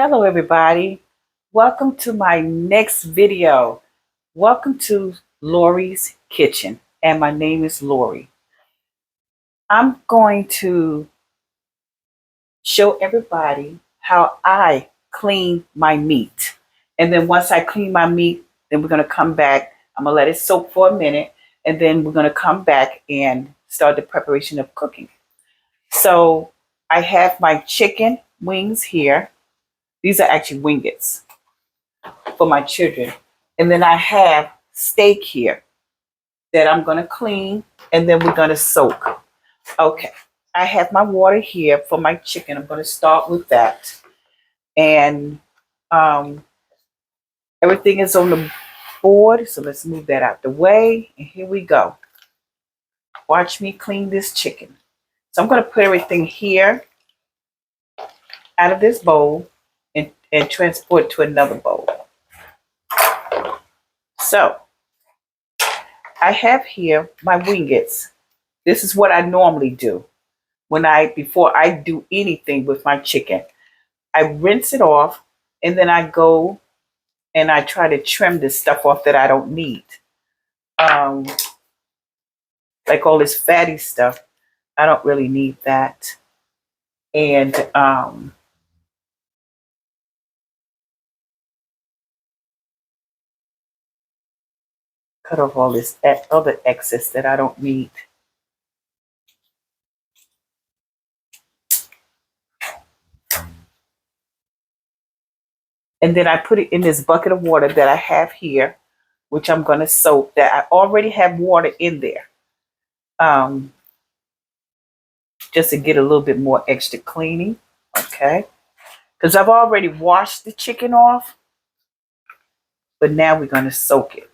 Hello everybody. Welcome to my next video. Welcome to Lori's Kitchen, and my name is Lori. I'm going to show everybody how I clean my meat. And then once I clean my meat, then we're going to come back. I'm going to let it soak for a minute, and then we're going to come back and start the preparation of cooking. So I have my chicken wings here. These are actually wingets for my children. And then I have steak here that I'm going to clean, and then we're going to soak. Okay. I have my water here for my chicken. I'm going to start with that. And um, everything is on the board. So let's move that out the way. And here we go. Watch me clean this chicken. So I'm going to put everything here out of this bowl and transport to another bowl. So I have here my wingets. This is what I normally do before I do anything with my chicken. I rinse it off, and then I go and I try to trim this stuff off that I don't need. Like all this fatty stuff, I don't really need that. And cut off all this other excess that I don't need. And then I put it in this bucket of water that I have here, which I'm going to soak, that I already have water in there. Just to get a little bit more extra cleaning, okay? Because I've already washed the chicken off, but now we're going to soak it.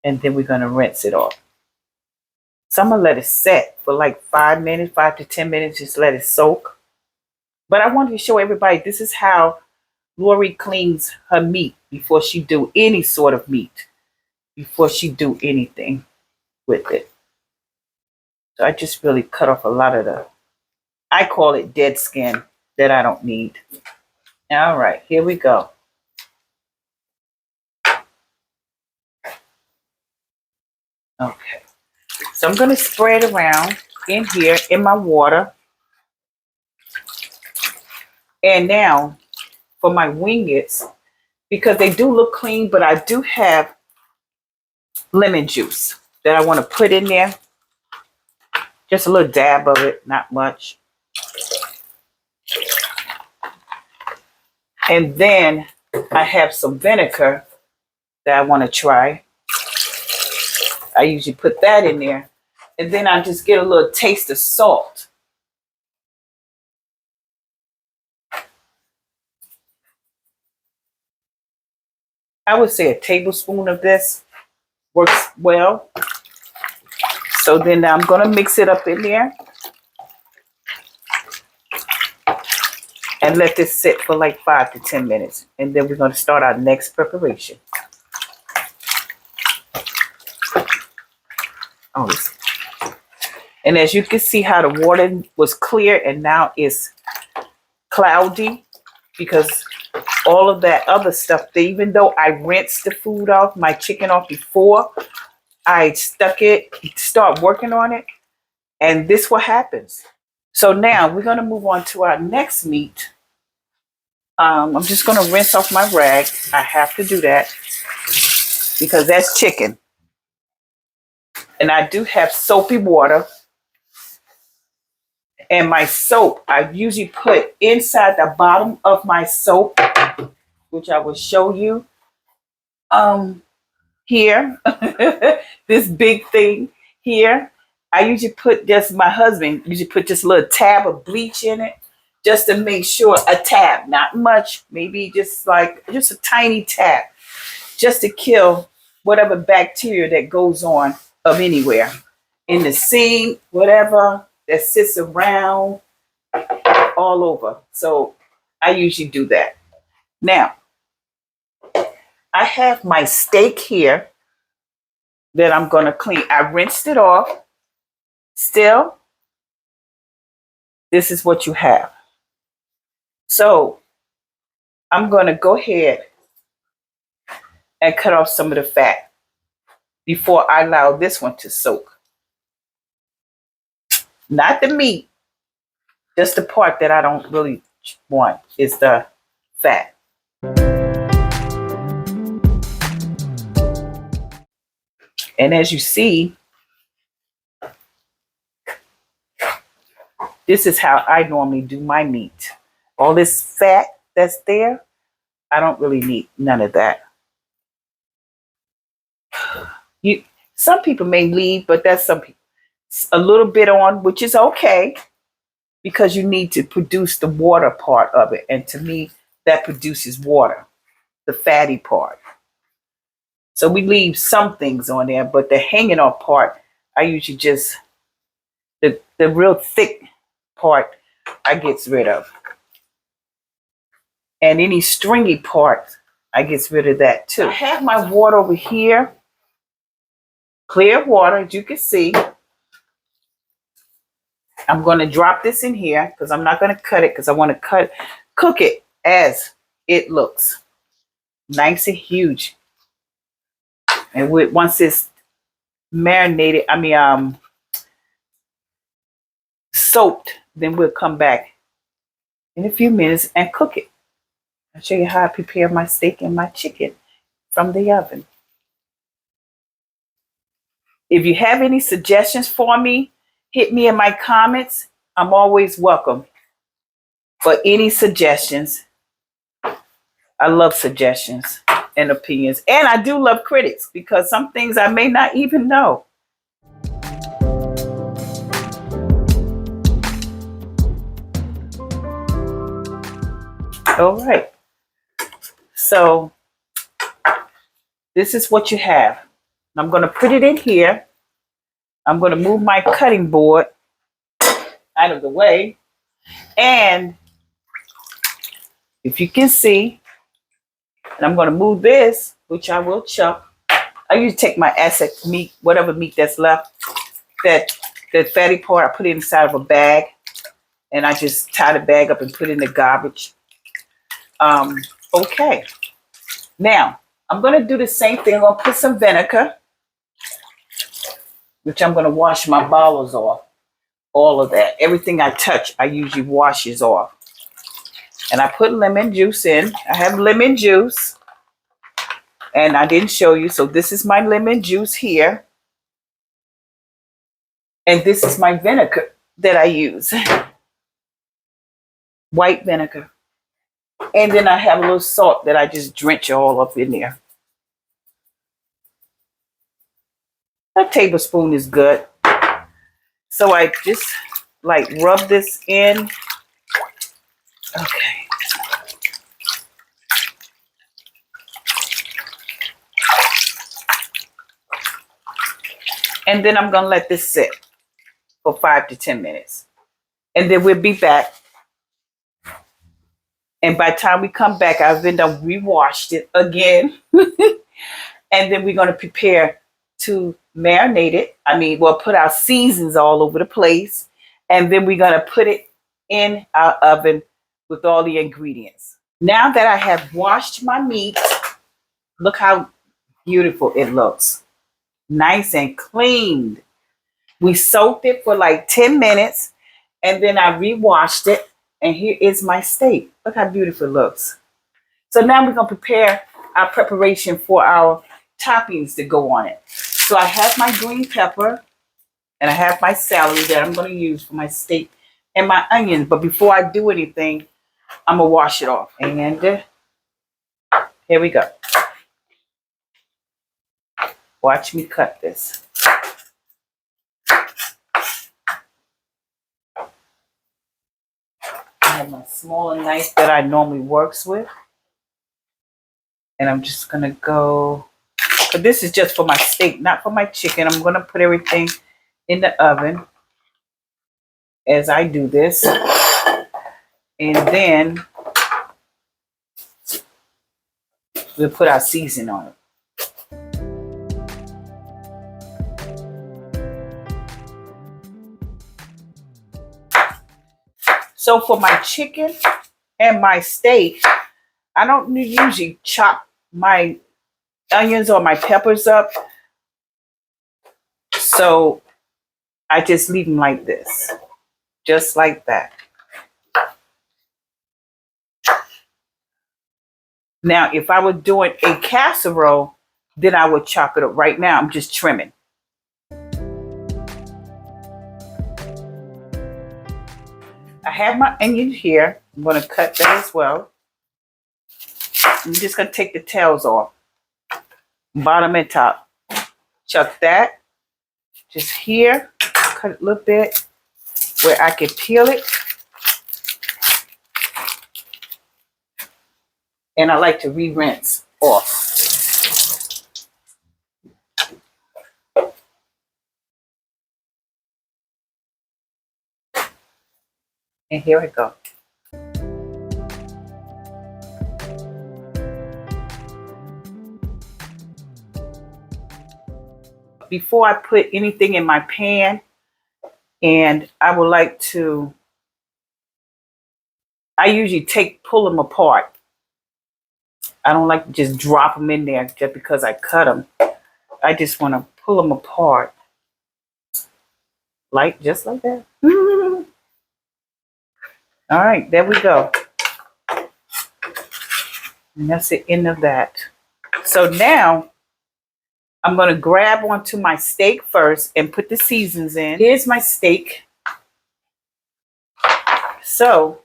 And then we're going to rinse it off. So I'm going to let it set for like 5 minutes, 5 to 10 minutes, just let it soak. But I wanted to show everybody this is how Lori cleans her meat before she do any sort of meat, before she do anything with it. So I just really cut off a lot of I call it dead skin that I don't need. All right, here we go. Okay, so I'm going to spread around in here in my water. And now for my wingets, because they do look clean, but I do have lemon juice that I want to put in there. Just a little dab of it, not much. And then I have some vinegar that I want to try. I usually put that in there. And then I just get a little taste of salt. I would say a tablespoon of this works well. So then I'm going to mix it up in there and let this sit for like 5 to 10 minutes. And then we're going to start our next preparation. And as you can see how the water was clear and now it's cloudy because all of that other stuff, even though I rinsed the food off, my chicken off before I start working on it, and this what happens. So now we're going to move on to our next meat. I'm just going to rinse off my rag. I have to do that because that's chicken. And I do have soapy water. And my soap, I usually put inside the bottom of my soap, which I will show you here. This big thing here. I usually put my husband usually put just a little tab of bleach in it just to make sure, a tab, not much, maybe just a tiny tab, just to kill whatever bacteria that goes on of anywhere in the sink, whatever that sits around all over. So I usually do that. Now, I have my steak here that I'm going to clean. I rinsed it off Still, this is what you have. So I'm going to go ahead and cut off some of the fat before I allow this one to soak. Not the meat, just the part that I don't really want is the fat. And as you see, this is how I normally do my meat. All this fat that's there, I don't really need none of that. Some people may leave, but that's some people. A little bit on, which is okay, because you need to produce the water part of it. And to me, that produces water, the fatty part. So we leave some things on there, but the hanging off part, I usually just, the real thick part, I gets rid of. And any stringy part, I gets rid of that too. I have my water over here, clear water, as you can see. I'm going to drop this in here because I'm not going to cut it because I want to cook it as it looks. Nice and huge. And once it's marinated, soaked, then we'll come back in a few minutes and cook it. I'll show you how I prepare my steak and my chicken from the oven. If you have any suggestions for me, hit me in my comments. I'm always welcome for any suggestions. I love suggestions and opinions. And I do love critics because some things I may not even know. All right. So this is what you have. I'm going to put it in here. I'm going to move my cutting board out of the way. And if you can see, and I'm going to move this, which I will chop. I usually take my asset meat, whatever meat that's left, that fatty part, I put it inside of a bag. And I just tie the bag up and put it in the garbage. Okay. Now, I'm going to do the same thing. I'm going to put some vinegar, which I'm going to wash my bottles off. All of that. Everything I touch, I usually washes off. And I put lemon juice in. I have lemon juice. And I didn't show you. So this is my lemon juice here. And this is my vinegar that I use. White vinegar. And then I have a little salt that I just drench all up in there. A tablespoon is good. So I just like rub this in. Okay. And then I'm going to let this sit for 5 to 10 minutes. And then we'll be back. And by the time we come back, I've been done rewashed it again. And then we're going to prepare to marinate it. We'll put our seasons all over the place. And then we're going to put it in our oven with all the ingredients. Now that I have washed my meat, look how beautiful it looks. Nice and cleaned. We soaked it for like 10 minutes. And then I rewashed it. And here is my steak. Look how beautiful it looks. So now we're going to prepare our preparation for our toppings to go on it. So I have my green pepper and I have my celery that I'm going to use for my steak and my onions. But before I do anything, I'm going to wash it off. And here we go. Watch me cut this. I have my smaller knife that I normally works with. And I'm just going to go, but this is just for my steak, not for my chicken. I'm going to put everything in the oven as I do this. And then we'll put our seasoning on it. So for my chicken and my steak, I don't usually chop my onions or my peppers up. So I just leave them like this, just like that. Now, if I were doing a casserole, then I would chop it up. Right now, I'm just trimming. I have my onion here. I'm going to cut that as well. I'm just going to take the tails off, bottom and top. Chuck that just here. Cut it a little bit where I can peel it. And I like to re-rinse off. And here I go. Before I put anything in my pan, and I would like to, I usually pull them apart. I don't like to just drop them in there just because I cut them. I just want to pull them apart. Just like that. All right, there we go. And that's the end of that. So now I'm going to grab onto my steak first and put the seasons in. Here's my steak. So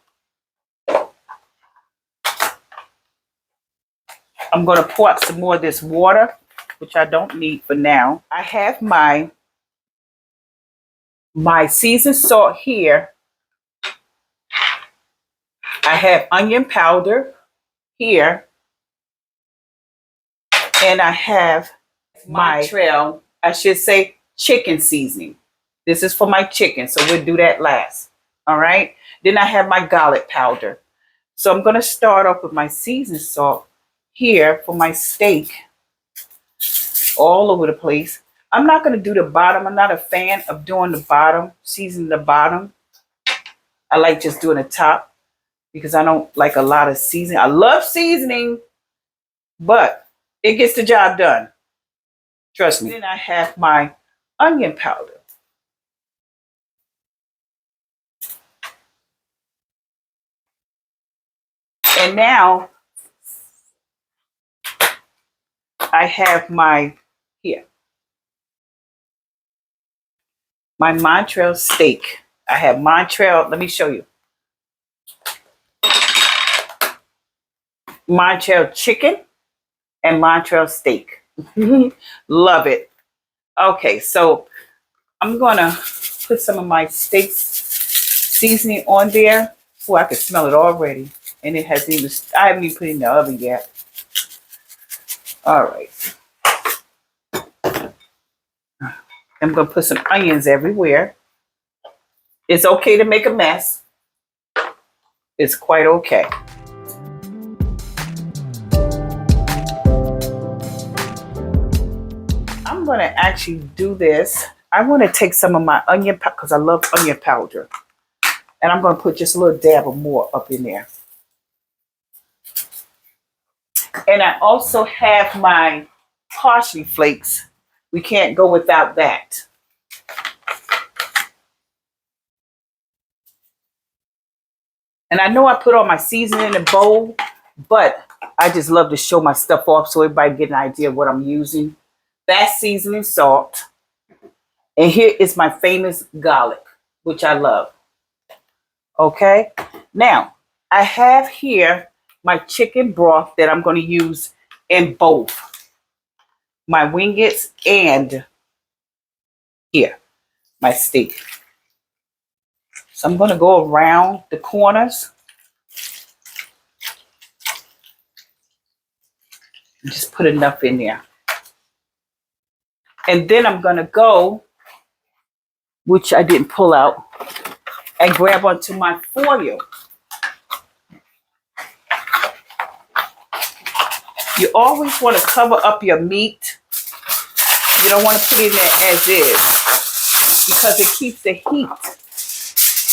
I'm going to pour up some more of this water, which I don't need for now. I have my seasoned salt here. I have onion powder here. And I have my trail, I should say chicken seasoning. This is for my chicken, so we'll do that last. All right. Then I have my garlic powder. So I'm going to start off with my seasoned salt here for my steak all over the place. I'm not going to do the bottom. I'm not a fan of doing the bottom, seasoning the bottom. I like just doing the top because I don't like a lot of seasoning. I love seasoning, but it gets the job done. Trust me. Then I have my onion powder. And now I have my Montreal steak. I have Montreal, let me show you. Montreal chicken and Montreal steak. Love it. Okay, so I'm gonna put some of my steak seasoning on there. Oh, I can smell it already. And it hasn't even, I haven't even put it in the oven yet. All right. I'm going to put some onions everywhere. It's okay to make a mess. It's quite okay. I'm going to actually do this. I want to take some of my onion powder because I love onion powder. And I'm going to put just a little dab of more up in there. And I also have my parsley flakes. We can't go without that. And I know I put all my seasoning in a bowl, but I just love to show my stuff off so everybody get an idea of what I'm using. That's seasoning salt. And here is my famous garlic, which I love. Okay. Now, I have here my chicken broth that I'm going to use in both my wingets and here, my steak. So I'm going to go around the corners. And just put enough in there. And then I'm going to go, which I didn't pull out, and grab onto my foil. You always want to cover up your meat. You don't want to put it in there as is because it keeps the heat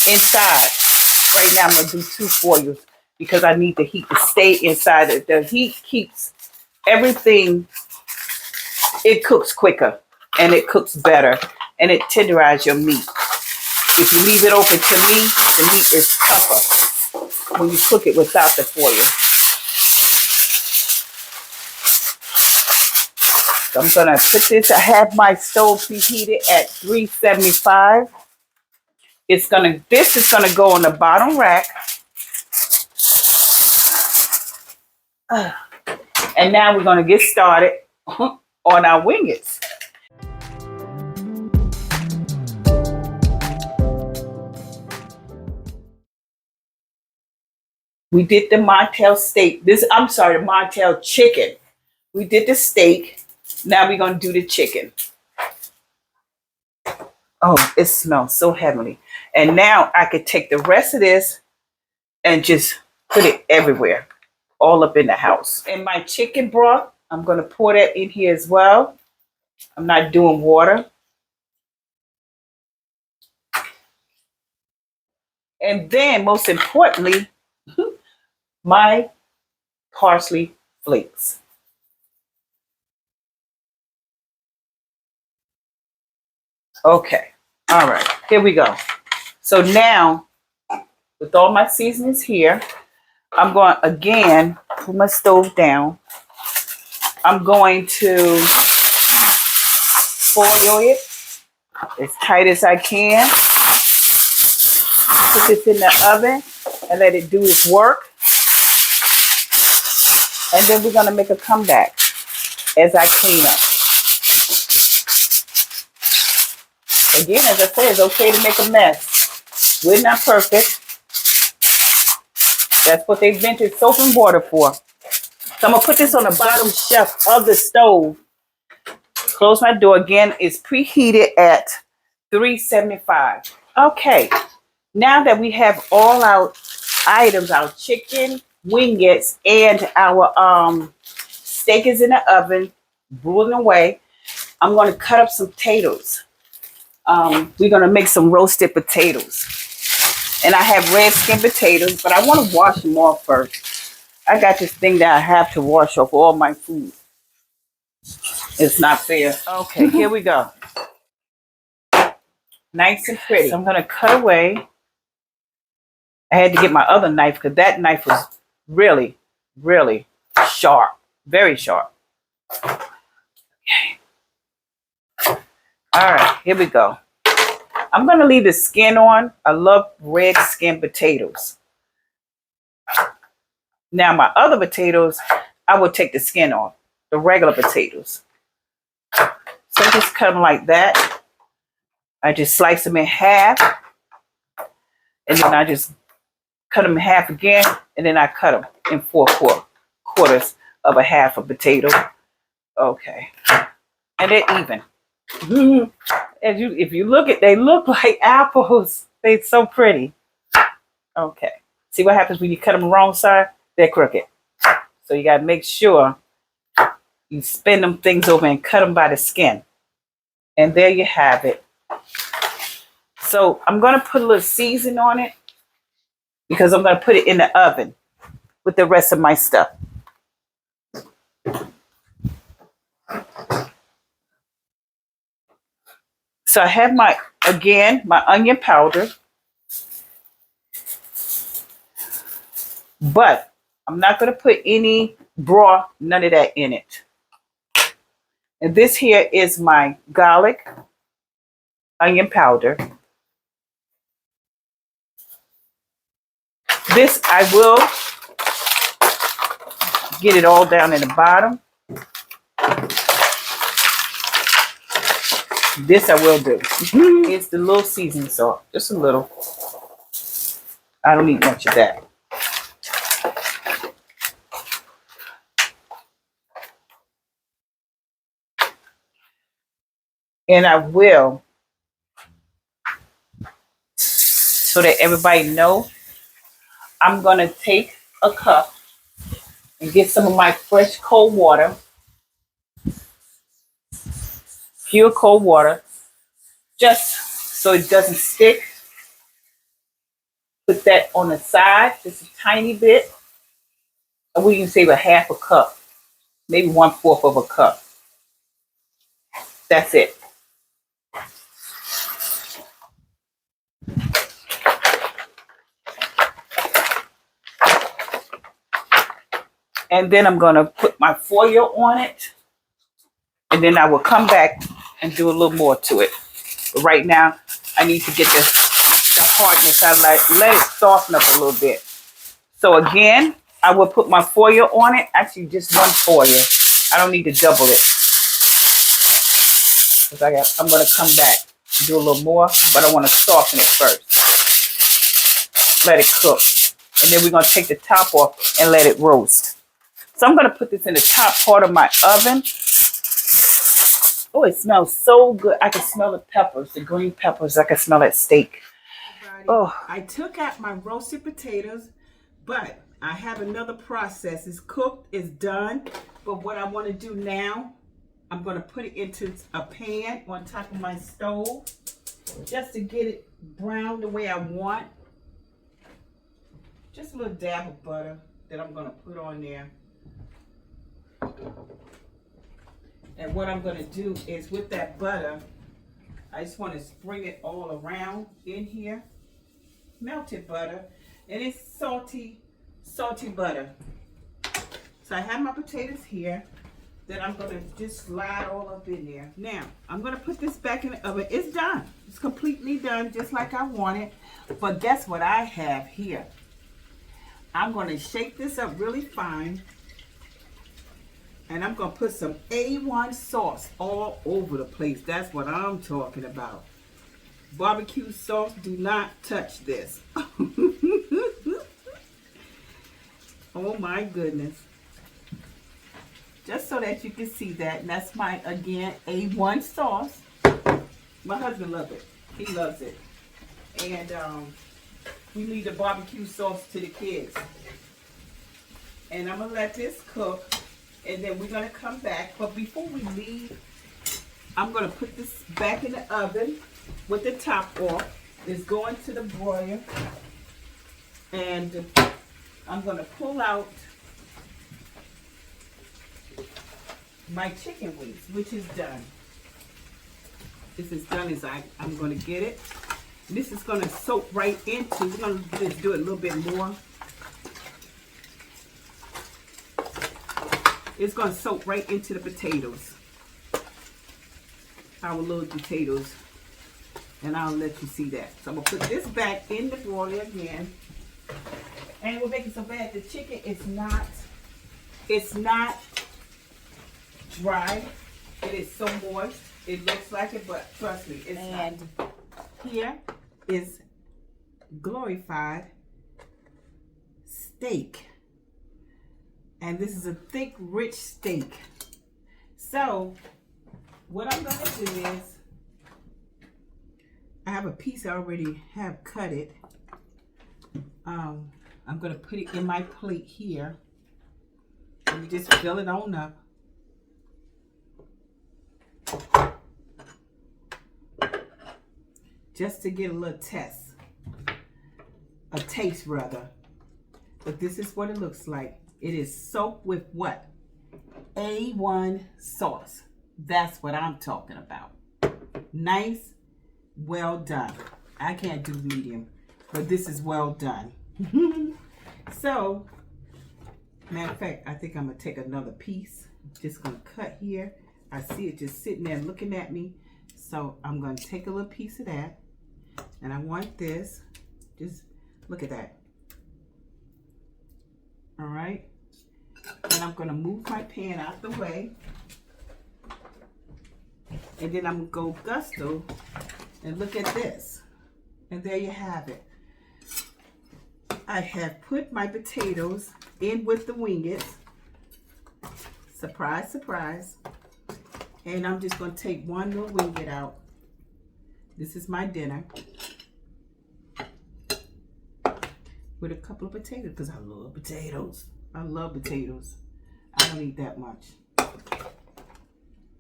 inside. Right now I'm going to do 2 foils because I need the heat to stay inside it. The heat keeps everything, it cooks quicker and it cooks better and it tenderizes your meat. If you leave it open to me, the meat is tougher when you cook it without the foil. So I'm going to put this, I have my stove preheated at 375. This is going to go on the bottom rack. And now we're going to get started on our wingets. We did the Montel steak. The Montel chicken. We did the steak. Now we're going to do the chicken. Oh, it smells so heavenly. And now I could take the rest of this and just put it everywhere, all up in the house. And my chicken broth, I'm going to pour that in here as well. I'm not doing water. And then, most importantly, my parsley flakes. Okay. All right. Here we go. So now, with all my seasonings here, I'm going to, again, put my stove down. I'm going to foil it as tight as I can. Put this in the oven and let it do its work. And then we're going to make a comeback as I clean up. Again, as I said, it's okay to make a mess. We're not perfect. That's what they invented soap and water for. So I'm going to put this on the bottom shelf of the stove. Close my door. Again, it's preheated at 375. Okay. Now that we have all our items, our chicken, wingets, and our steak is in the oven, brewing away, I'm going to cut up some potatoes. We're going to make some roasted potatoes. And I have red skin potatoes, but I want to wash them off first. I got this thing that I have to wash off all my food. It's not fair. Okay, here we go. Nice and pretty. So I'm going to cut away. I had to get my other knife because that knife was really, really sharp. Very sharp. Okay. All right, here we go. I'm going to leave the skin on. I love red skin potatoes. Now, my other potatoes, I will take the skin off. The regular potatoes. So I just cut them like that. I just slice them in half. And then I just cut them in half again. And then I cut them in 4 quarters of a half a potato. Okay. And they're even. If you look at, they look like apples. They're so pretty. Okay. See what happens when you cut them the wrong side? They're crooked. So you got to make sure you spin them things over and cut them by the skin. And there you have it. So I'm going to put a little seasoning on it because I'm going to put it in the oven with the rest of my stuff. So I have my onion powder. But I'm not going to put any broth, none of that in it. And this here is my garlic, onion powder. This I will get it all down in the bottom. This I will do. It's the little seasoning salt, just a little. I don't need much of that. And I will, so that everybody know, I'm going to take a cup and get some of my fresh cold water, pure cold water, just so it doesn't stick. Put that on the side, just a tiny bit. And we can save a half a cup, maybe 1/4 of a cup. That's it. And then I'm going to put my foil on it. And then I will come back and do a little more to it. But right now, I need to get the hardness. I let it soften up a little bit. So again, I will put my foil on it. Actually, just one foil. I don't need to double it. Because I'm going to come back and do a little more. But I want to soften it first. Let it cook. And then we're going to take the top off and let it roast. So I'm going to put this in the top part of my oven. Oh, it smells so good. I can smell the peppers, the green peppers. I can smell that steak. Oh, I took out my roasted potatoes, but I have another process. It's cooked, it's done. But what I want to do now, I'm going to put it into a pan on top of my stove just to get it brown the way I want. Just a little dab of butter that I'm going to put on there. And what I'm going to do is with that butter, I just want to spring it all around in here. Melted butter. And it's salty butter. So I have my potatoes here that I'm going to just slide all up in there. Now, I'm going to put this back in the oven. It's done. It's completely done just like I want it. But guess what I have here? I'm going to shake this up really fine. And I'm going to put some A1 sauce all over the place. That's what I'm talking about. Barbecue sauce, do not touch this. Oh my goodness. Just so that you can see that. And that's my, again, A1 sauce. My husband loves it. He loves it. And we leave the barbecue sauce to the kids. And I'm going to let this cook. And then we're going to come back. But before we leave, I'm going to put this back in the oven with the top off. It's going to the broiler. And I'm going to pull out my chicken wings, which is done. This is done as I'm going to get it. This is going to soak right into, we're going to just do it a little bit more. It's going to soak right into the potatoes. Our little potatoes. And I'll let you see that. So I'm going to put this back in the broiler again. And we're making so bad. The chicken is not, it's not dry. It is so moist. It looks like it, but trust me, it's not. And here is glorified steak. And this is a thick, rich steak. So, what I'm going to do is, I have a piece I already have cut it. I'm going to put it in my plate here. Let me just fill it on up. Just to get a little taste. A taste, rather. But this is what it looks like. It is soaked with what? A1 sauce. That's what I'm talking about. Nice, well done. I can't do medium, but this is well done. So, matter of fact, I think I'm going to take another piece. Just going to cut here. I see it just sitting there looking at me. So, I'm going to take a little piece of that. And I want this. Just look at that. All right. And I'm going to move my pan out the way. And then I'm going to go gusto and look at this. And there you have it. I have put my potatoes in with the wingets. Surprise, surprise. And I'm just going to take one little winged out. This is my dinner. With a couple of potatoes, because I love potatoes. I love potatoes. I don't eat that much.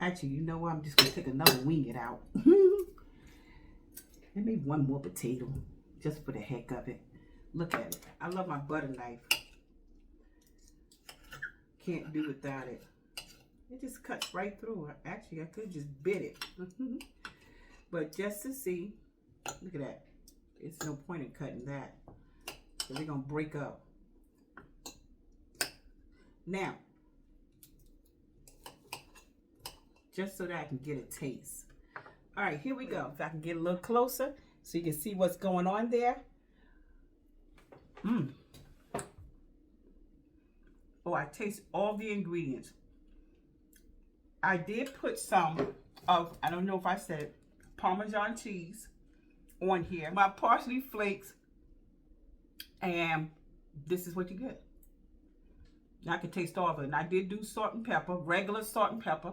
Actually, you know what? I'm just going to take another winged out. And maybe one more potato, just for the heck of it. Look at it. I love my butter knife. Can't do without it. It just cuts right through. Actually, I could just bit it. But just to see, look at that. It's no point in cutting that. So they're going to break up. Now, just so that I can get a taste. All right, here we go. If I can get a little closer so you can see what's going on there. Oh, I taste all the ingredients. I did put some of, I don't know if I said it, Parmesan cheese on here. My parsley flakes. And this is what you get. Now I can taste all of it. And I did do salt and pepper, regular salt and pepper.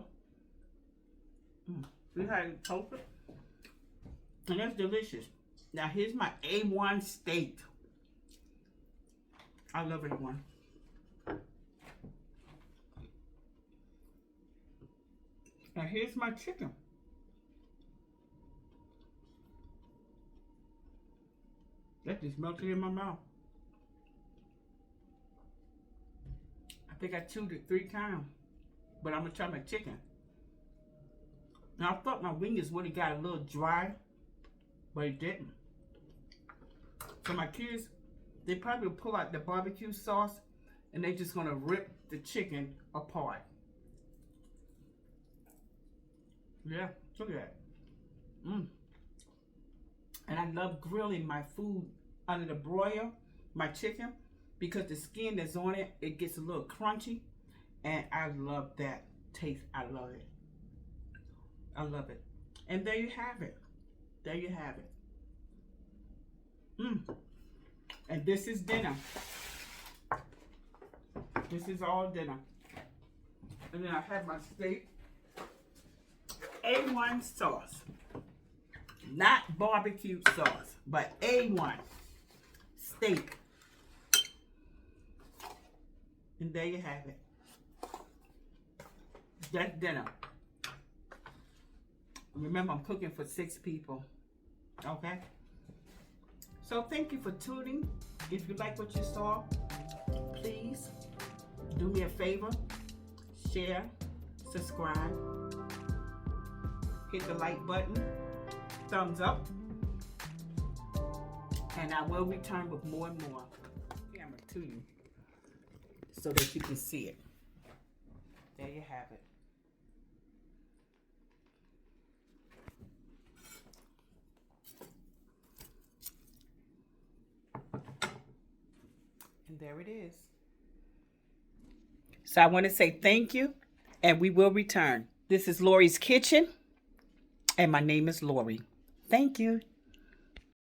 See how it's toasted? And that's delicious. Now here's my A1 steak. I love A1. And here's my chicken. That just melted in my mouth. I think I chewed it 3 times. But I'm going to try my chicken. Now, I thought my wings would have got a little dry, but it didn't. So my kids, they probably will pull out the barbecue sauce, and they're just going to rip the chicken apart. Yeah, look at that. And I love grilling my food under the broiler, my chicken, because the skin that's on it, it gets a little crunchy. And I love that taste. I love it. I love it. And there you have it. There you have it. And this is dinner. This is all dinner. And then I have my steak. A1 sauce. Not barbecue sauce, but A1 steak. And there you have it. That's dinner. Remember, I'm cooking for 6 people. Okay? So thank you for tuning. If you like what you saw, please do me a favor. Share, subscribe, hit the like button, thumbs up, and I will return with more and more camera to you so that you can see it. There you have it. And there it is. So I want to say thank you, and we will return. This is Lori's Kitchen, and my name is Lori. Thank you.